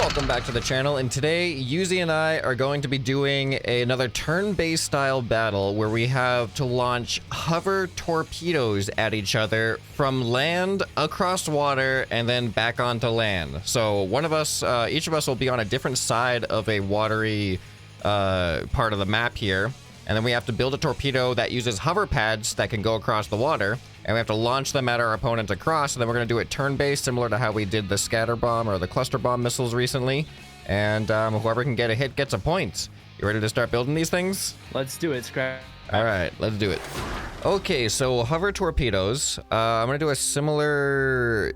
welcome back to the channel, and today Yuzi and I are going to be doing another turn-based style battle where we have to launch hover torpedoes at each other from land across water and then back onto land. So one of us, each of us will be on a different side of a watery part of the map here, and then we have to build a torpedo that uses hover pads that can go across the water. And we have to launch them at our opponent across, and then we're going to do it turn-based, similar to how we did the scatter bomb or the cluster bomb missiles recently. And whoever can get a hit gets a point. You ready to start building these things? Let's do it, Scrap. All right, let's do it. Okay, so hover torpedoes. I'm going to do a similar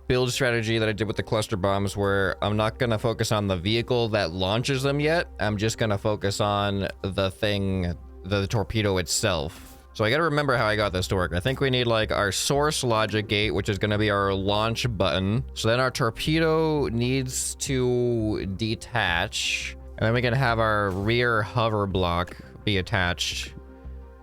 build strategy that I did with the cluster bombs, where I'm not going to focus on the vehicle that launches them yet. I'm just going to focus on the thing, the torpedo itself. So I gotta remember how I got this to work. I think we need like our source logic gate, which is gonna be our launch button. So then our torpedo needs to detach, and then we can have our rear hover block be attached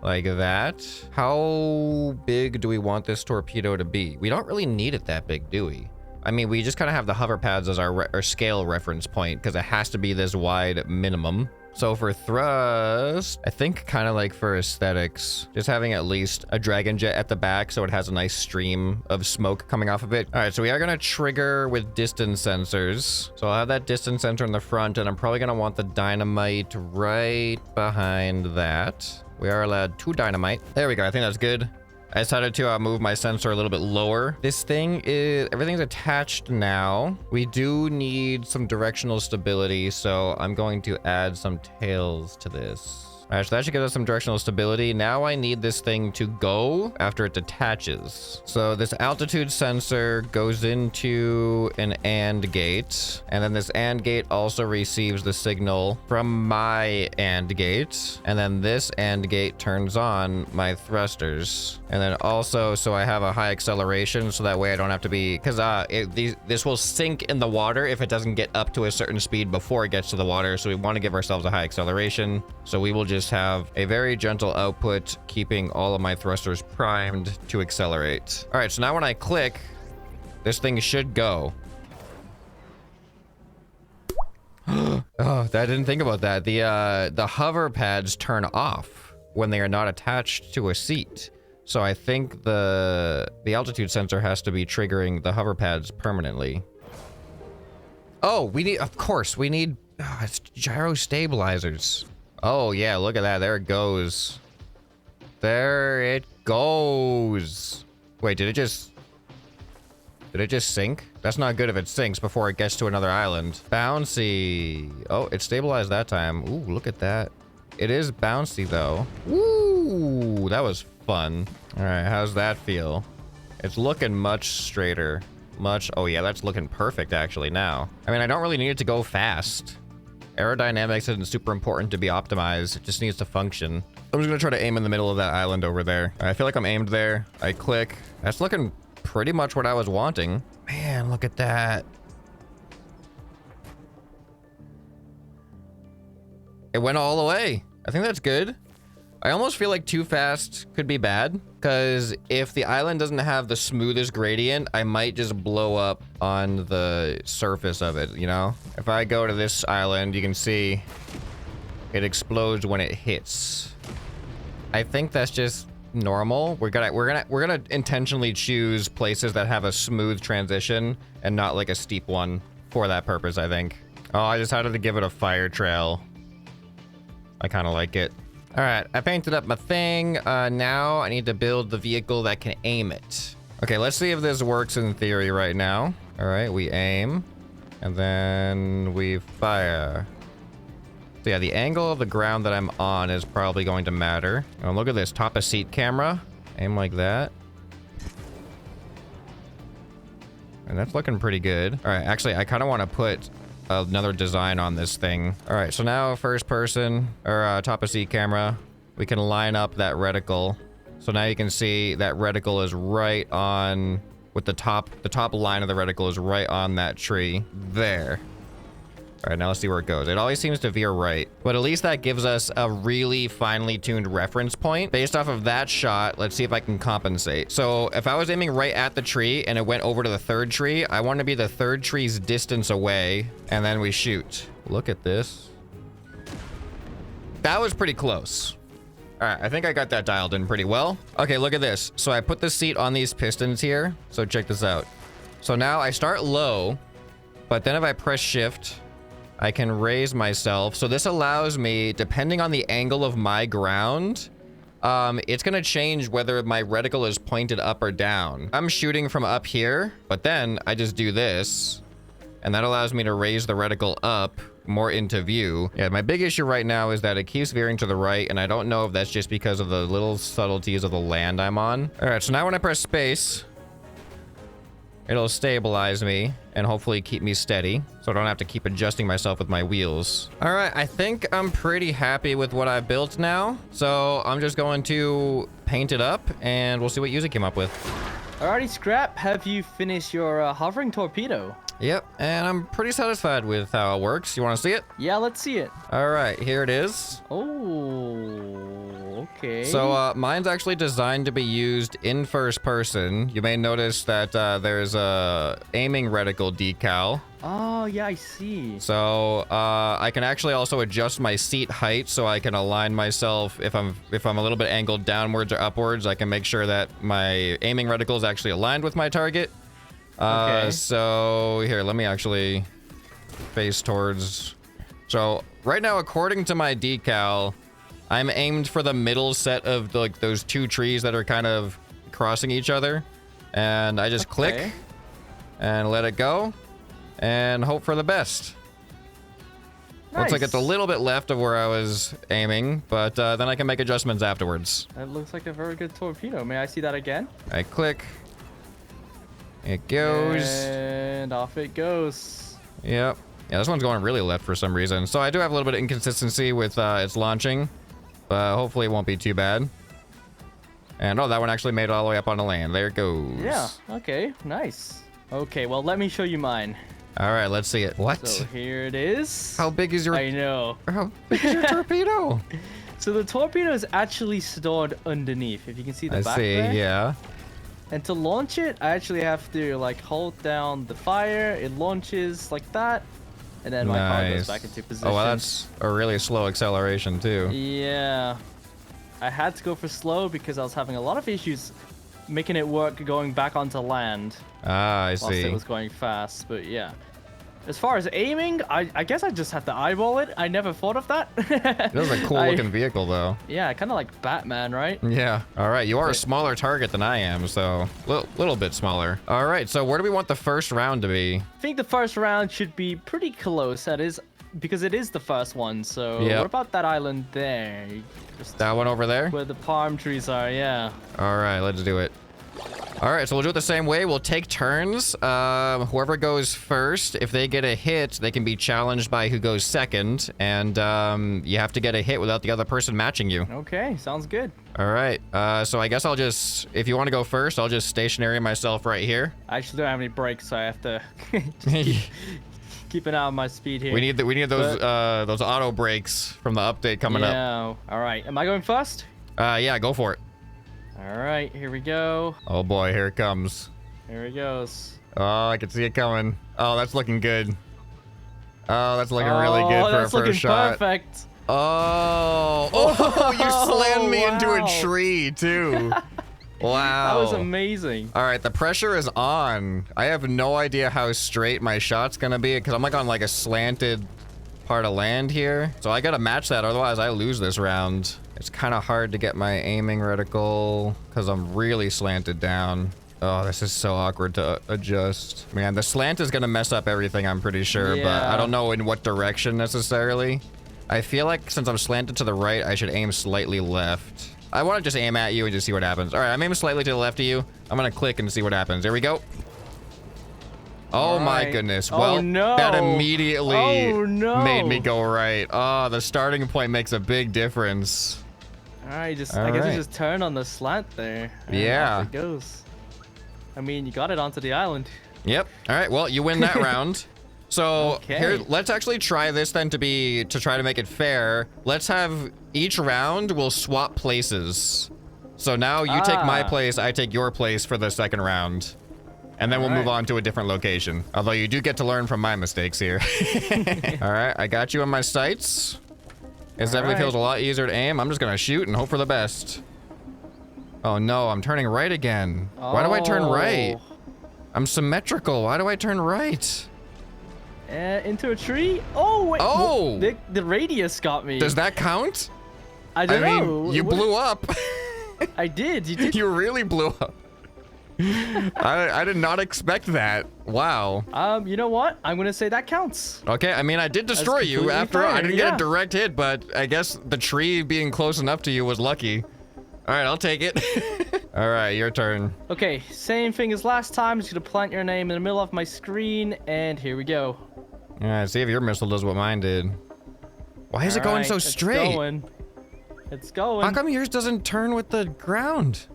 like that. How big do we want this torpedo to be? We don't really need it that big, do we? I mean, we just kind of have the hover pads as our scale reference point because it has to be this wide minimum. So for thrust, I think kind of like for aesthetics, just having at least a dragon jet at the back so it has a nice stream of smoke coming off of it. All right, so we are going to trigger with distance sensors. So I'll have that distance sensor in the front, and I'm probably going to want the dynamite right behind that. We are allowed 2 dynamite. There we go. I think that's good. I decided to move my sensor a little bit lower. This thing is, everything's attached now. We do need some directional stability, so I'm going to add some tails to this. All right, so that should give us some directional stability. Now I need this thing to go after it detaches. So this altitude sensor goes into an AND gate, and then this AND gate also receives the signal from my AND gate, and then this AND gate turns on my thrusters. And then also, so I have a high acceleration, so that way I don't have to be, because this will sink in the water if it doesn't get up to a certain speed before it gets to the water. So we want to give ourselves a high acceleration. So we will just have a very gentle output, keeping all of my thrusters primed to accelerate. All right, so now when I click, this thing should go. Oh, I didn't think about that. The hover pads turn off when they are not attached to a seat. So I think the altitude sensor has to be triggering the hover pads permanently. Oh, we need, of course, we need, it's gyro stabilizers. Oh yeah, look at that. There it goes. There it goes. Wait, did it just sink? That's not good if it sinks before it gets to another island. Bouncy. Oh, it stabilized that time. Ooh, look at that. It is bouncy though. Woo, that was fun. All right, how's that feel? It's looking much straighter. Oh yeah, that's looking perfect actually now. I mean, I don't really need it to go fast. Aerodynamics isn't super important to be optimized. It just needs to function. I'm just gonna try to aim in the middle of that island over there. I feel like I'm aimed there. I click. That's looking pretty much what I was wanting. Man, look at that. It went all the way. I think that's good. I almost feel like too fast could be bad, because if the island doesn't have the smoothest gradient, I might just blow up on the surface of it, you know? If I go to this island, you can see it explodes when it hits. I think that's just normal. We're gonna intentionally choose places that have a smooth transition and not like a steep one for that purpose, I think. Oh, I decided to give it a fire trail. I kind of like it. All right, I painted up my thing. Now I need to build the vehicle that can aim it. Okay, let's see if this works in theory right now. All right, we aim, and then we fire. So yeah, the angle of the ground that I'm on is probably going to matter. Oh, look at this, top of seat camera. Aim like that. And that's looking pretty good. All right, actually, I kind of want to put another design on this thing. All right, so now first person, or top of seat camera, we can line up that reticle. So now you can see that reticle is right on, with the top line of the reticle is right on that tree there. All right, now let's see where it goes. It always seems to veer right, but at least that gives us a really finely tuned reference point. Based off of that shot, let's see if I can compensate. So if I was aiming right at the tree and it went over to the third tree, I want to be the third tree's distance away, and then we shoot. Look at this. That was pretty close. All right, I think I got that dialed in pretty well. Okay, look at this. So I put the seat on these pistons here. So check this out. So now I start low, but then if I press shift, I can raise myself. So this allows me, depending on the angle of my ground, it's gonna change whether my reticle is pointed up or down. I'm shooting from up here, but then I just do this, and that allows me to raise the reticle up more into view. Yeah, my big issue right now is that it keeps veering to the right, and I don't know if that's just because of the little subtleties of the land I'm on. All right, so now when I press space, it'll stabilize me and hopefully keep me steady, so I don't have to keep adjusting myself with my wheels. All right, I think I'm pretty happy with what I built now. So I'm just going to paint it up and we'll see what Yuzi came up with. Alrighty, Scrap, have you finished your hovering torpedo? Yep, and I'm pretty satisfied with how it works. You want to see it? Yeah, let's see it. All right, here it is. Oh, okay. So mine's actually designed to be used in first person. You may notice that there's a aiming reticle decal. Oh, yeah, I see. So I can actually also adjust my seat height so I can align myself. If I'm a little bit angled downwards or upwards, I can make sure that my aiming reticle is actually aligned with my target. Okay. So here, let me actually face towards. So right now, according to my decal, I'm aimed for the middle set of like those two trees that are kind of crossing each other, and I just click and let it go and hope for the best. Nice. Looks like it's a little bit left of where I was aiming, but then I can make adjustments afterwards. That looks like a very good torpedo. May I see that again? I click. It goes. And off it goes. Yep. Yeah, this one's going really left for some reason. So I do have a little bit of inconsistency with its launching, but hopefully it won't be too bad. And oh, that one actually made it all the way up on the land. There it goes. Yeah, okay, nice. Okay, well, let me show you mine. All right, let's see it. What? So here it is. How big is your... I know. How big is your torpedo? So the torpedo is actually stored underneath, if you can see the I back see, there. yeah. And to launch it, I actually have to like hold down the fire. It launches like that, and then my car goes back into position. Oh, well, that's a really slow acceleration too. Yeah, I had to go for slow because I was having a lot of issues making it work going back onto land. Ah, I Whilst see. it was going fast, but yeah. As far as aiming, I guess I just have to eyeball it. I never thought of that. This is a cool looking vehicle though. Yeah, kind of like Batman, right? Yeah. All right, you are a smaller target than I am, so little bit smaller. All right, so where do we want the first round to be? I think the first round should be pretty close. That is because it is the first one. So Yep. what about that island there? Just That one over there? where the palm trees are, yeah. All right, let's do it. All right, so we'll do it the same way. We'll take turns. Whoever goes first, if they get a hit, they can be challenged by who goes second. And you have to get a hit without the other person matching you. Okay, sounds good. All right, so I guess I'll just, if you want to go first, I'll just stationary myself right here. I actually don't have any brakes, so I have to just keep an eye on my speed here. We need those auto brakes from the update coming up. Yeah. All right. Am I going first? Yeah, go for it. All right. Here we go. Oh boy, here it comes. Here it goes. Oh, I can see it coming. Oh, that's looking good. Oh, that's looking really good for a that's looking first shot. perfect. Oh, you slammed me into a wow. tree too. Wow. That was amazing. All right, the pressure is on. I have no idea how straight my shot's gonna be because I'm like on like a slanted part of land here. So I gotta match that, otherwise I lose this round. It's kind of hard to get my aiming reticle because I'm really slanted down. Oh, this is so awkward to adjust. Man, the slant is gonna mess up everything, I'm pretty sure, but Yeah. I don't know in what direction necessarily. I feel like since I'm slanted to the right, I should aim slightly left. I want to just aim at you and just see what happens. All right, I'm aiming slightly to the left of you. I'm gonna click and see what happens. There we go. Oh my goodness. Well, no. that immediately no. made me go right. Oh, the starting point makes a big difference. All right, I guess All you right. just turn on the slant there. And Yeah. off it goes. I mean, you got it onto the island. Yep. All right, well, you win that round. So Okay. here, let's actually try this then to try to make it fair. Let's have each round we'll swap places. So now you take my place, I take your place for the second round. And then we'll move on to a different location. Although you do get to learn from my mistakes here. All right, I got you on my sights. It definitely feels a lot easier to aim. I'm just gonna shoot and hope for the best. Oh no, I'm turning right again. Why do I turn right? I'm symmetrical. Why do I turn right? Into a tree? Oh, wait. Oh! The radius got me. Does that count? I don't know. Mean, you blew up. I did. You did. You really blew up. I did not expect that. Wow. You know what? I'm gonna say that counts. Okay, I mean, I did destroy you after fair, I didn't get a direct hit, but I guess the tree being close enough to you was lucky. All right, I'll take it. All right, your turn. Okay, same thing as last time. Just gonna plant your name in the middle of my screen, and here we go. All right, see if your missile does what mine did. Why is it going so straight? It's going. How come yours doesn't turn with the ground?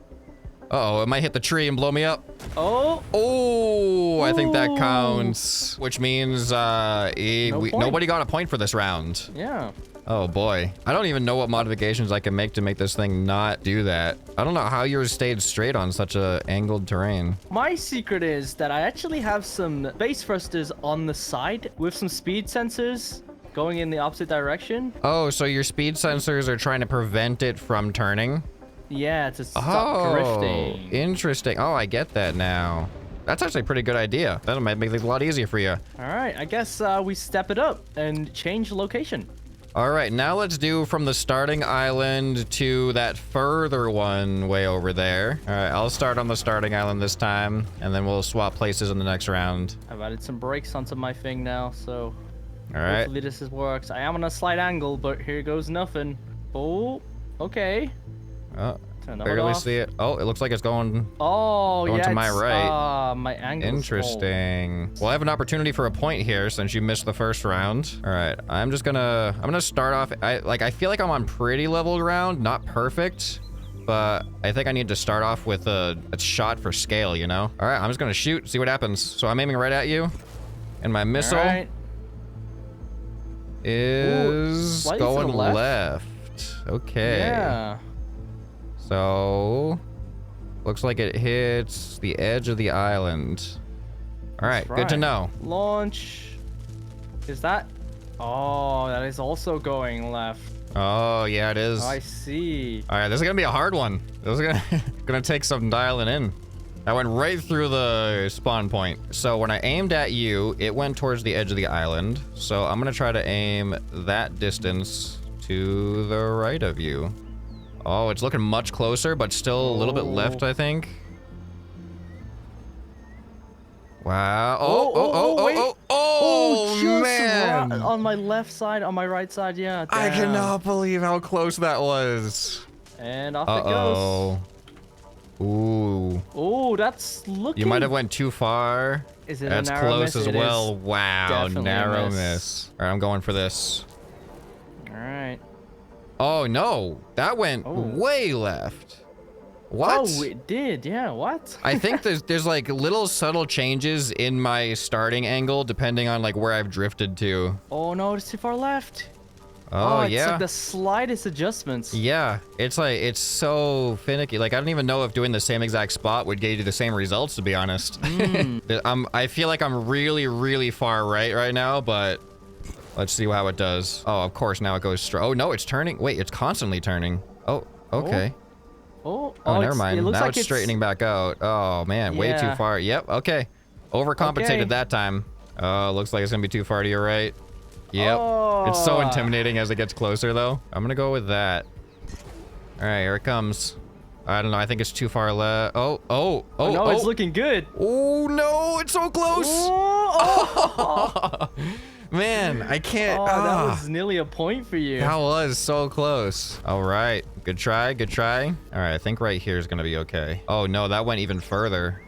Uh-oh, it might hit the tree and blow me up. Oh. Oh, I think that counts. Which means nobody got a point for this round. Yeah. Oh boy. I don't even know what modifications I can make to make this thing not do that. I don't know how yours stayed straight on such a angled terrain. My secret is that I actually have some base thrusters on the side with some speed sensors going in the opposite direction. Oh, so your speed sensors are trying to prevent it from turning? Yeah, to stop drifting. Interesting. Oh, I get that now. That's actually a pretty good idea. That might make things a lot easier for you. All right, I guess we step it up and change location. All right, now let's do from the starting island to that further one way over there. All right, I'll start on the starting island this time, and then we'll swap places in the next round. I've added some brakes onto my thing now, so all right. Hopefully this works. I am on a slight angle, but here goes nothing. Oh, okay. Oh, barely see it. Oh, it looks like it's going. Oh, going to my right. My angle. Interesting. Well, I have an opportunity for a point here since you missed the first round. All right, I'm gonna start off. I feel like I'm on pretty level ground, not perfect, but I think I need to start off with a shot for scale. You know. All right, I'm just gonna shoot, see what happens. So I'm aiming right at you, and my missile is going left. Okay. Yeah. So, looks like it hits the edge of the island. All right, good to know. Launch. Is that? Oh, that is also going left. Oh, yeah, it is. Oh, I see. All right, this is gonna be a hard one. This is gonna take some dialing in. I went right through the spawn point. So when I aimed at you, it went towards the edge of the island. So I'm gonna try to aim that distance to the right of you. Oh, it's looking much closer, but still a little bit left, I think. Wow. Oh, man. Right on my left side, on my right side, yeah. Damn. I cannot believe how close that was. And off it goes. Ooh. Oh, that's looking... You might have went too far. Is it That's a narrow close miss? as well. Wow, narrow miss. miss. All right, I'm going for this. All right. Oh, no. That went way left. What? Oh, it did. Yeah, what? I think there's like little subtle changes in my starting angle depending on like where I've drifted to. Oh, no, it's too far left. Oh, it's yeah. like the slightest adjustments. Yeah, it's like, it's so finicky. Like, I don't even know if doing the same exact spot would get you the same results, to be honest. I feel like I'm really, really far right now, but let's see how it does. Oh, of course, now it goes straight. Oh, no, it's turning. Wait, it's constantly turning. Oh, okay. Oh, never mind. It looks now like it's straightening back out. Oh, man, way too far. Yep, okay. Overcompensated that time. Oh, looks like it's gonna be too far to your right. Yep. Oh. It's so intimidating as it gets closer, though. I'm gonna go with that. All right, here it comes. I don't know. I think it's too far left. Oh, no, it's looking good. Oh, no, it's so close. Oh. Man, I can't. Oh, that was nearly a point for you. That was so close. All right. Good try. Good try. All right. I think right here is going to be okay. Oh, no, that went even further.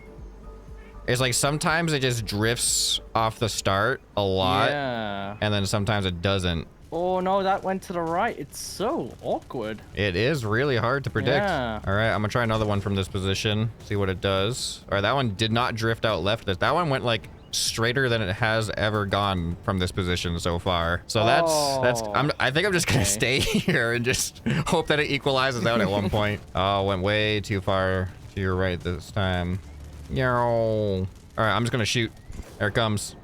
It's like sometimes it just drifts off the start a lot. Yeah. And then sometimes it doesn't. Oh, no, that went to the right. It's so awkward. It is really hard to predict. Yeah. All right. I'm going to try another one from this position. See what it does. All right. That one did not drift out left. That one went like straighter than it has ever gone from this position so far. So I think I'm just gonna stay here and just hope that it equalizes out at one point. Oh, went way too far to your right this time. Yo. All right, I'm just gonna shoot. There it comes.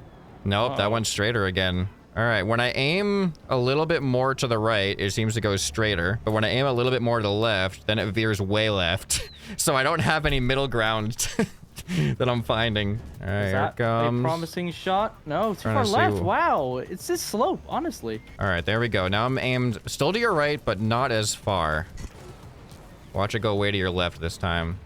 Nope, that went straighter again. All right, when I aim a little bit more to the right, it seems to go straighter. But when I aim a little bit more to the left, then it veers way left. So I don't have any middle ground that I'm finding. All right, here it comes. A promising shot? No, too far left. Wow, it's this slope, honestly. All right, there we go. Now I'm aimed still to your right, but not as far. Watch it go way to your left this time.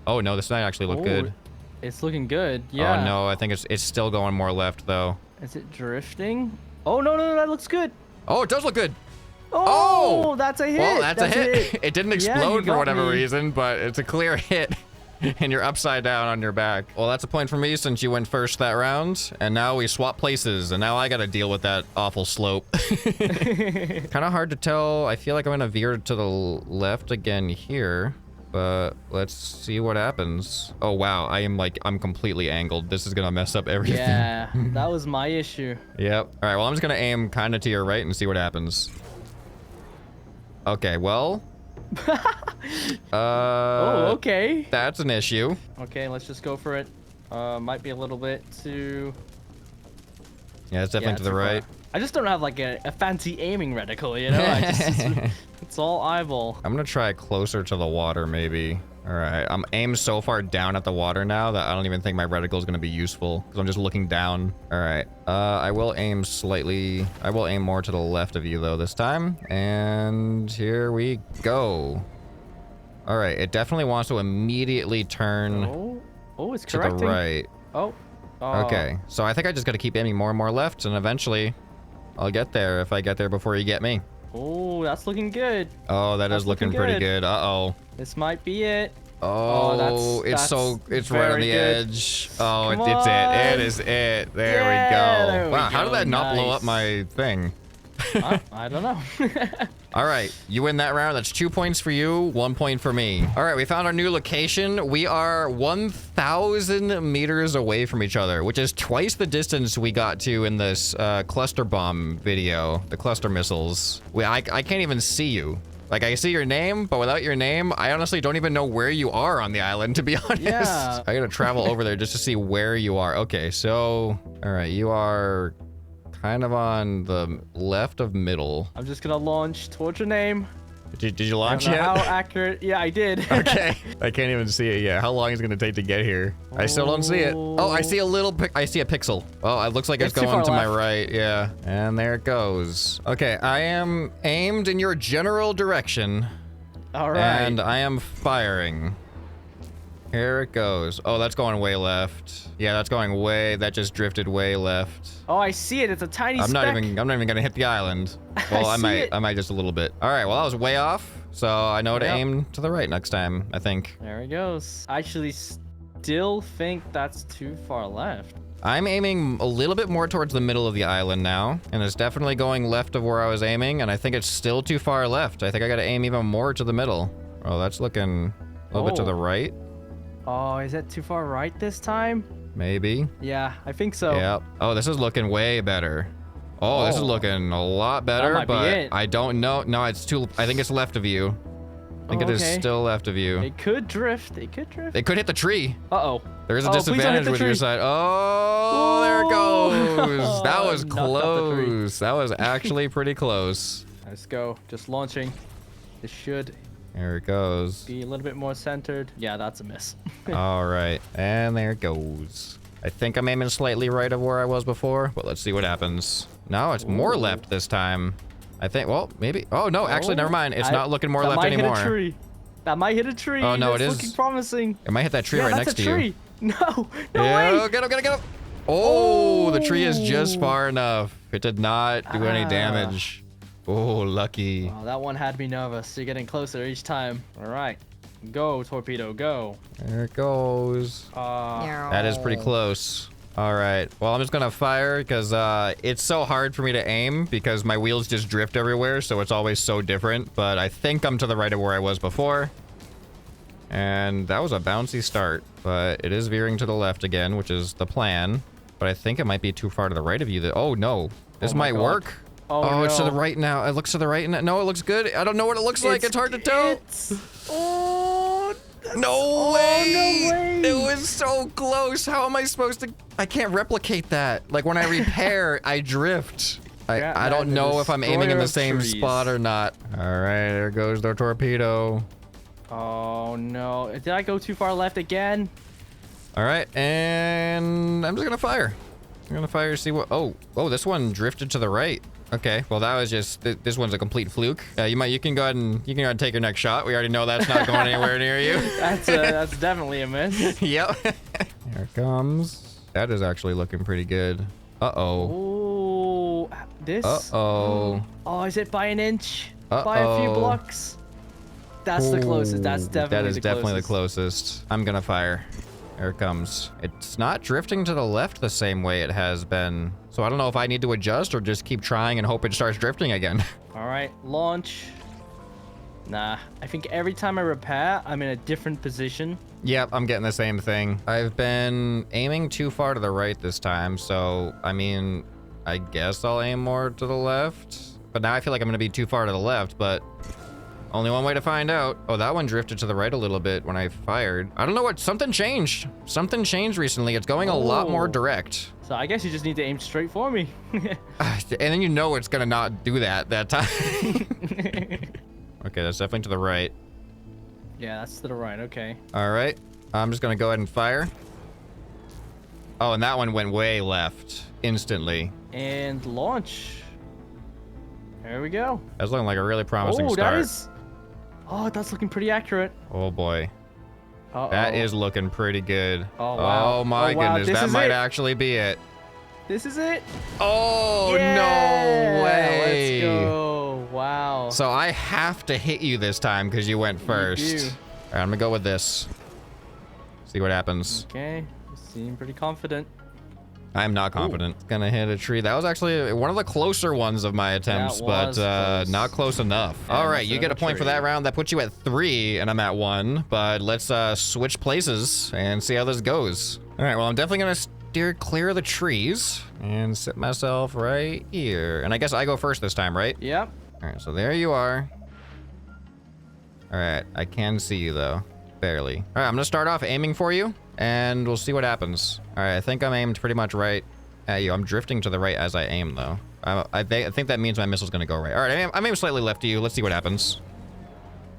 Oh, no, this might actually look good. It's looking good, yeah. Oh, no, I think it's still going more left, though. Is it drifting? Oh, no, that looks good. Oh, it does look good. Oh, that's a hit. Well, that's a hit. It didn't explode for whatever reason, but it's a clear hit. And you're upside down on your back. Well, that's a point for me since you went first that round. And now we swap places. And now I got to deal with that awful slope. Kind of hard to tell. I feel like I'm going to veer to the left again here. But let's see what happens. Oh, wow. I'm completely angled. This is going to mess up everything. Yeah, that was my issue. Yep. All right. Well, I'm just going to aim kind of to your right and see what happens. Okay. Well. Oh, okay. That's an issue. Okay, let's just go for it. Might be a little bit too... Yeah, it's definitely to the right. I just don't have like a fancy aiming reticle, you know? It's all eyeball. I'm gonna try closer to the water, maybe. All right, I'm aimed so far down at the water now that I don't even think my reticle is gonna be useful because I'm just looking down. All right, I will aim slightly. I will aim more to the left of you though this time. And here we go. All right, it definitely wants to immediately turn it's to correcting. the right. Oh. Okay, so I think I just gotta keep aiming more and more left, and eventually I'll get there if I get there before you get me. Oh, that's looking good. Oh, that's looking pretty good. Uh-oh. This might be it. Oh, it's right on the edge. Oh, it's it. It is it. There we go. Wow, how did that not blow up my thing? I don't know. All right, you win that round. That's 2 points for you, 1 point for me. All right, we found our new location. We are 1,000 meters away from each other, which is twice the distance we got to in this cluster bomb video, the cluster missiles. I can't even see you. Like, I see your name, but without your name, I honestly don't even know where you are on the island, to be honest. Yeah. I gotta travel over there just to see where you are. Okay, so, all right, you are kind of on the left of middle. I'm just gonna launch towards your name. Did you launch yet? How accurate? Yeah, I did. Okay. I can't even see it yet. How long is it going to take to get here? I still don't see it. Oh, I see a little I see a pixel. Oh, it looks like it's going to my right. Yeah. And there it goes. Okay, I am aimed in your general direction. All right. And I am firing. Here it goes. Oh, that's going way left. Yeah, that's going way. That just drifted way left. Oh, I see it. It's a tiny speck. I'm not even gonna hit the island. Well, I might just a little bit. All right. Well, I was way off, so I know to aim to the right next time, I think. There it goes. I actually still think that's too far left. I'm aiming a little bit more towards the middle of the island now, and it's definitely going left of where I was aiming, and I think it's still too far left. I think I got to aim even more to the middle. Oh, that's looking a little bit to the right. Oh, is that too far right this time? Maybe. Yeah, I think so. Yep. Oh, this is looking way better. Oh, this is looking a lot better, that might but be it. I don't know. No, it's too. I think it's left of you. I think it is still left of you. It could drift. It could drift. It could hit the tree. Uh-oh. There is a disadvantage with your side. Oh, there it goes. That was close. That was actually pretty close. Let's go. Just launching. This should There it goes. be a little bit more centered. Yeah, that's a miss. All right. And there it goes. I think I'm aiming slightly right of where I was before, but let's see what happens. No, it's more left this time. I think, well, maybe. Oh, no, actually, never mind. It's not looking more left anymore. Hit a tree. That might hit a tree. Oh, no, it is looking promising. It might hit that tree right next to you. No, no way. Get him. Oh, the tree is just far enough. It did not do any damage. Oh, lucky. Oh, that one had me nervous. You're getting closer each time. All right. Go, Torpedo, go. There it goes. That is pretty close. All right. Well, I'm just going to fire because it's so hard for me to aim because my wheels just drift everywhere, so it's always so different. But I think I'm to the right of where I was before. And that was a bouncy start, but it is veering to the left again, which is the plan. but I think it might be too far to the right of you. Oh no, this might God. work. Oh, Oh, no. it's to the right now. It looks to the right. No, it looks good. I don't know what it looks like. It's hard to tell. Oh, No way! no way! It was so close. How am I supposed to? I can't replicate that. Like when I repair, I drift. I don't know if I'm aiming in the same spot or not. All right, there goes the torpedo. Oh no! Did I go too far left again? All right, and I'm just gonna fire. I'm gonna fire. See what? Oh, this one drifted to the right. Okay, well that was just this one's a complete fluke. You can go ahead and take your next shot. We already know that's not going anywhere near you. That's definitely a miss. Yep. Here it comes. That is actually looking pretty good. Uh-oh. Oh, this. Uh-oh. Oh, is it by an inch? Uh-oh. By a few blocks? That's the closest. That's definitely the closest. I'm gonna fire. There it comes. It's not drifting to the left the same way it has been. So I don't know if I need to adjust or just keep trying and hope it starts drifting again. All right, launch. Nah, I think every time I repair, I'm in a different position. Yep, I'm getting the same thing. I've been aiming too far to the right this time, so I mean, I guess I'll aim more to the left. But now I feel like I'm gonna be too far to the left, but only one way to find out. Oh, that one drifted to the right a little bit when I fired. I don't know what, something changed. Something changed recently. It's going a lot more direct. So I guess you just need to aim straight for me. And then you know it's gonna not do that time. Okay, that's definitely to the right. Yeah, that's to the right, okay. All right, I'm just gonna go ahead and fire. Oh, and that one went way left instantly. And launch. There we go. That's looking like a really promising start. That's looking pretty accurate. Oh boy. Uh-oh. That is looking pretty good. Oh, wow. Oh my Oh, wow. goodness, that might actually be it. This is it? Oh, Yeah! no way. Let's go. Wow. So I have to hit you this time because you went first. You do. All right, I'm gonna go with this. See what happens. Okay. You seem pretty confident. I'm not confident. It's gonna hit a tree. That was actually one of the closer ones of my attempts, but close. not close enough. Yeah, All right, you get a point for tree. that round. That puts you at 3, and I'm at 1. But let's switch places and see how this goes. All right, well, I'm definitely gonna steer clear of the trees and sit myself right here. And I guess I go first this time, right? Yep. All right, so there you are. All right, I can see you though, barely. All right, I'm gonna start off aiming for you, and we'll see what happens. All right, I think I'm aimed pretty much right at you. I'm drifting to the right as I aim though. I think that means my missile's gonna go right. All right, I'm aiming slightly left to you. Let's see what happens.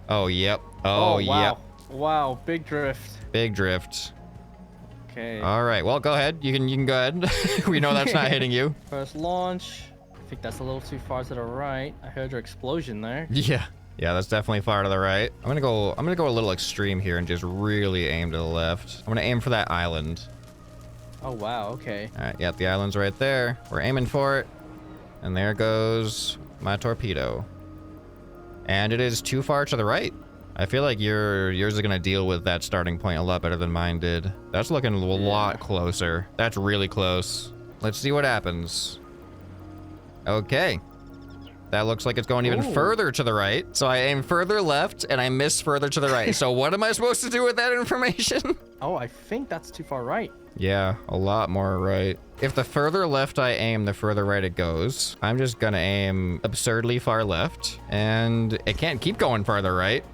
Oh, yep. Oh, wow. yep. Wow, big drift. Big drift. Okay. All right, well, go ahead. You can go ahead. We know that's not hitting you. First launch. I think that's a little too far to the right. I heard your explosion there. Yeah. Yeah, that's definitely far to the right. I'm gonna go a little extreme here and just really aim to the left. I'm gonna aim for that island. Oh, wow, okay. All right, yep, the island's right there. We're aiming for it. And there goes my torpedo. And it is too far to the right. I feel like yours is gonna deal with that starting point a lot better than mine did. That's looking a lot closer. That's really close. Let's see what happens. Okay. That looks like it's going even further to the right. So I aim further left and I miss further to the right. So what am I supposed to do with that information? Oh, I think that's too far right. Yeah, a lot more right. If the further left I aim, the further right it goes. I'm just gonna aim absurdly far left, and it can't keep going farther right.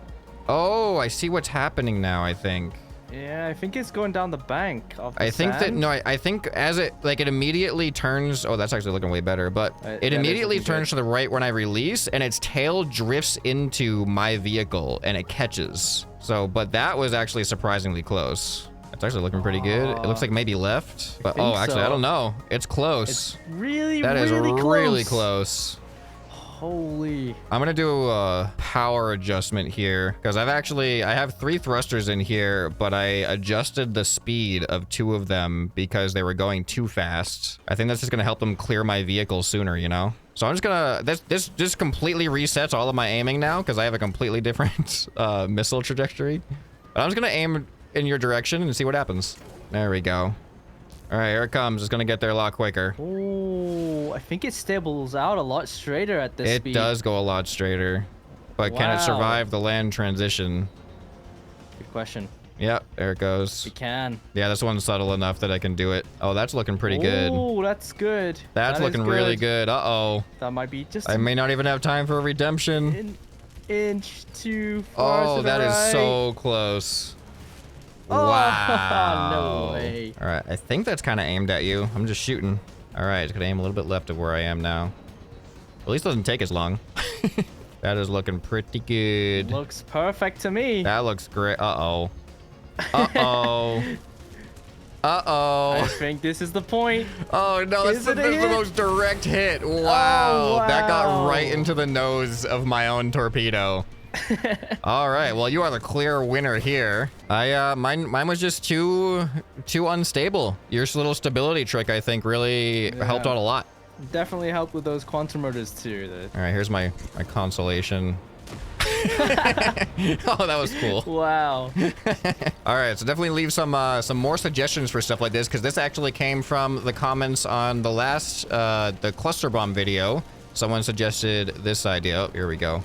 Oh, I see what's happening now, I think. Yeah, I think it's going down the bank of the I think that, sand. no, I think as it immediately turns, oh, that's actually looking way better, but it immediately turns to the right when I release, and its tail drifts into my vehicle, and it catches. So, but that was actually surprisingly close. It's actually looking pretty good. It looks like maybe left, but think actually, so. I don't know. It's close. It's really, That is really close. really close. Holy. I'm gonna do a power adjustment here because I have 3 thrusters in here, but I adjusted the speed of 2 of them because they were going too fast. I think that's just gonna help them clear my vehicle sooner, you know? So I'm just gonna, this just completely resets all of my aiming now because I have a completely different missile trajectory. But I'm just gonna aim in your direction and see what happens. There we go. All right, here it comes. It's gonna get there a lot quicker. Oh, I think it stables out a lot straighter at this speed. It does go a lot straighter. But can it survive the land transition? Good question. Yep, there it goes. You can. Yeah, this one's subtle enough that I can do it. Oh, that's looking pretty good. Oh, that's good. That's That is looking really good. Uh-oh. That might be just I may not even have time for a redemption. an inch too far to Oh, the that is right. so close. Oh, Wow. no way. All right, I think that's kind of aimed at you. I'm just shooting. All right, it's gonna aim a little bit left of where I am now. At least it doesn't take as long. That is looking pretty good. Looks perfect to me. That looks great. Uh-oh. Uh-oh. Uh-oh. I think this is the point. Oh, no, that's the most direct hit. Wow. Oh, That got wow. right into the nose of my own torpedo. All right, well, you are the clear winner here. Mine was just too unstable. Your little stability trick, I think, really helped out a lot. Definitely helped with those quantum motors too. All right, here's my consolation. Oh, that was cool. Wow. All right, so definitely leave some more suggestions for stuff like this, because this actually came from the comments on the last the cluster bomb video. Someone suggested this idea. Oh, here we go.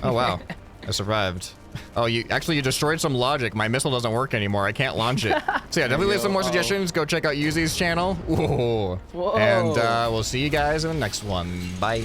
Oh wow, I survived. Oh, you destroyed some logic. My missile doesn't work anymore. I can't launch it. So yeah, definitely leave some more suggestions. Go check out Yuzi's channel. Whoa. Whoa. And we'll see you guys in the next one. Bye.